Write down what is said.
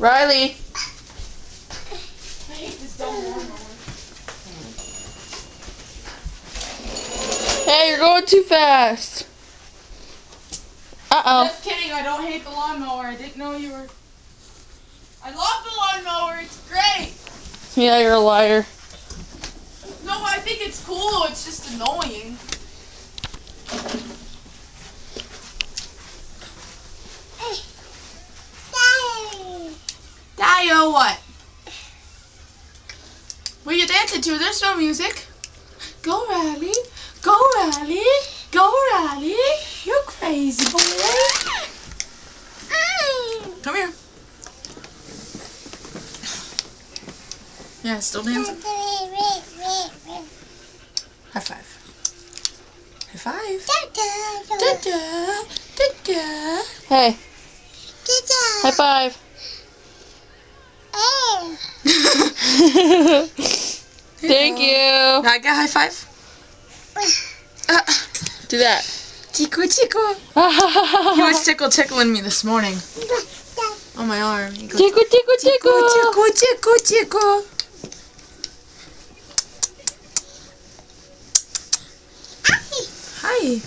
Riley. I hate this dumb lawnmower. Hey, you're going too fast. Uh-oh. Just kidding, I don't hate the lawnmower. I didn't know you were... I love the lawnmower, it's great! Yeah, you're a liar. No, I think it's cool, it's just annoying. Dio, what? What are you dancing to? There's no music. Go, Riley. Go, Riley. Go, Riley. You crazy boy. Come here. Yeah, still dancing. High five. High five. Da-da. Da-da. Hey. High five. Thank you. I got high five. Do that. Tickle, tickle. He was tickling me this morning. On my arm. He goes, Tickle, tickle, tickle. tickle, tickle, tickle. Hi.